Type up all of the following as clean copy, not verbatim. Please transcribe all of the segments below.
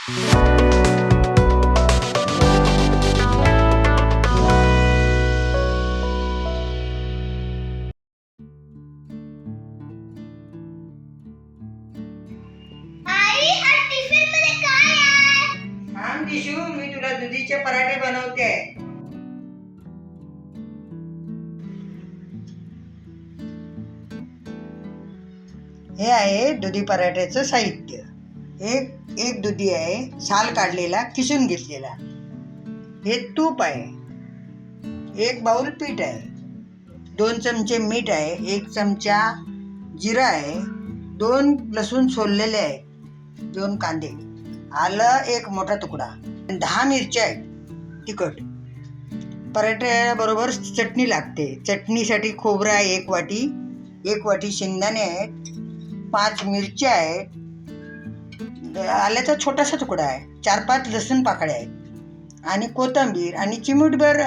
मी तुला दुधीचे पराठे बनवते. हे आहे दुधी पराठ्याचं साहित्य. एक दुधी आहे, साल काढलेला, किसून घेतलेला. हे तूप आहे, 1 बाउल पीठ आहे, 2 चमचे मीठ आहे, 1 चमचा जिरा आहे, 2 लसूण सोललेले आहे, 2 कांदे, आलं 1 मोठा तुकडा, 10 मिरच्या आहेत तिखट. पराठ्याबरोबर चटणी लागते. चटणीसाठी खोबरं आहे 1 वाटी, 1 वाटी शेंगदाणे आहेत, 5 मिरच्या आहेत, आल्याचा छोटासा तुकडा आहे, 4-5 लसूण पाकळ्या आहेत आणि कोथिंबीर आणि चिमूटभर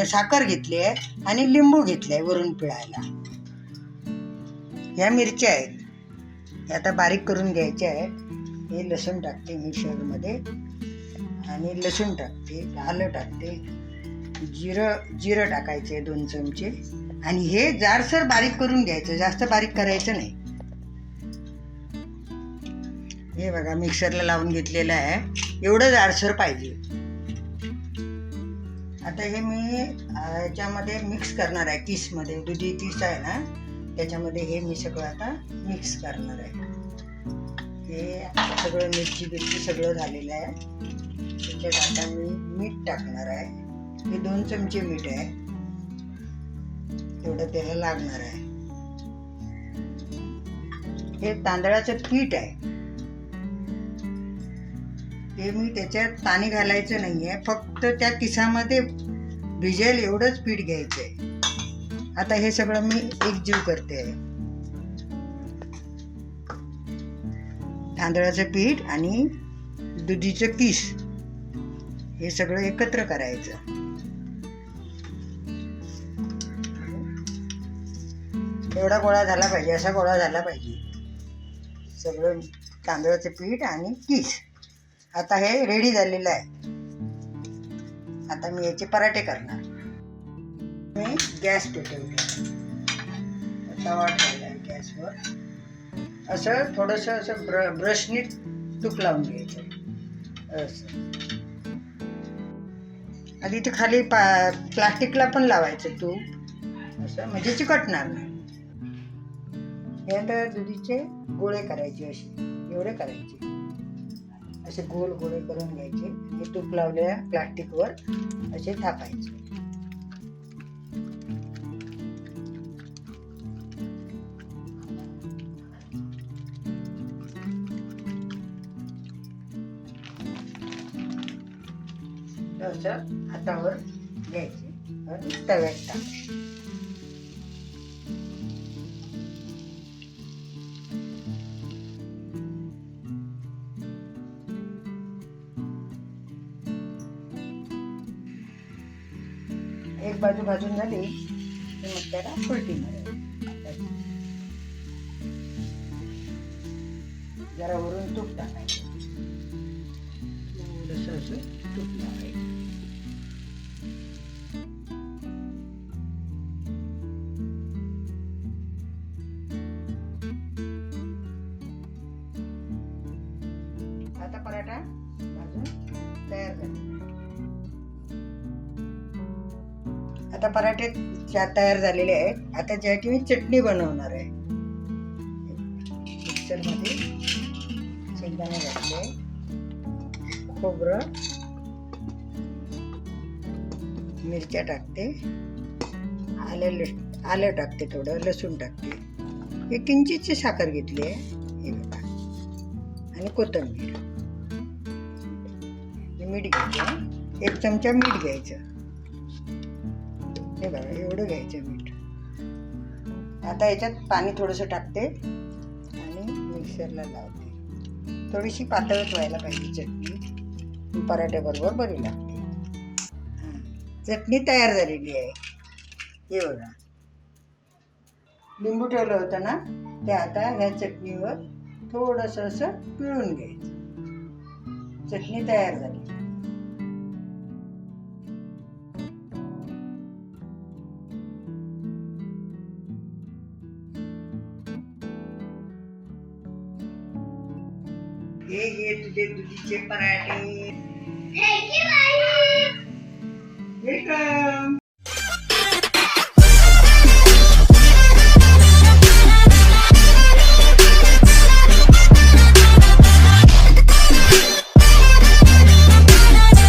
साखर घेतली आहे आणि लिंबू घेतले आहे वरून पिळायला. ह्या मिरच्या आहेत, हे आता बारीक करून घ्यायच्या आहेत. हे लसूण टाकते मिक्सरमध्ये आणि लसूण टाकते, आलं टाकते, जिरं टाकायचे 2 चमचे आणि हे जाडसर बारीक करून घ्यायचं, जास्त बारीक करायचं नाही. हे बघा मिक्सरला लावून घेतलेलं आहे, एवढं जाडसर पाहिजे. आता हे मी याच्यामध्ये मिक्स करणार आहे, किसमध्ये दुधी किस आहे ना त्याच्यामध्ये हे मी सगळं आता मिक्स करणार आहे. हे सगळं मिरची सगळं झालेलं आहे. त्याच्यात आता मी मीठ टाकणार आहे. हे 2 चमचे मीठ आहे, तेवढं त्याला लागणार आहे. हे तांदळाचं पीठ आहे, ते मी त्याच्यात पाणी घालायचं नाही आहे, फक्त त्या किसामध्ये भिजेल एवढंच पीठ घ्यायचं आहे. आता हे सगळं मी एकजीव करते आहे. तांदळाचं पीठ आणि दुधीचं किस हे सगळं एकत्र करायचं. एवढा गोळा झाला पाहिजे, असा गोळा झाला पाहिजे सगळं तांदळाचं पीठ आणि किस. आता हे रेडी झालेलं आहे. आता मी याचे पराठे करणार. मी गॅस पेटवते, तवा ठेवला आहे गॅसवर. असं थोडंसं असं ब्रशने तूप लावून घ्यायचं असं. आधी ते खाली प्लास्टिकला पण लावायचं तूप असं, म्हणजे चिकटणार नाही. हे आता दुधीचे गोळे करायचे, असे एवढे करायचे, असे गोल गोळे करून घ्यायचे. हे तूप लावलेल्या प्लास्टिकवर असे थापायचे. असं हातावर घ्यायचे आणि तव्यात टाकायचे. एक बाजू भाजून झाली की मग त्याला उलटी मारायची. जरा वरून तूप टाकायचं, थोडंसं असं तूप लावायचं. आता पराठा भाजून तयार झाला. आता पराठे तयार झालेले आहेत. आता ज्याची मी चटणी बनवणार आहे. मिक्सरमध्ये शेंगदाणे घातले, खोबरं, मिरच्या टाकते, आलं टाकते, थोडं लसूण टाकते, एक किंचितची साखर घेतली आहे हे बघा, आणि कोथिंबीर, मीठ घ्यायचं, 1 चमचा मीठ घ्यायचं. हे बघा एवढं घ्यायचं मीठ. आता याच्यात पाणी थोडंसं टाकते आणि मिक्सरला लावते. थोडीशी पातळच व्हायला पाहिजे चटणी, पराठ्याबरोबर बरी लागते. चटणी तयार झालेली आहे. हे बघा लिंबू ठेवलं होतं ना, ते आता ह्या चटणीवर थोडंसं असं पिळून घ्यायचं. चटणी तयार झाली. हे घे तुझे दुधीचे पराठे. वेलकम.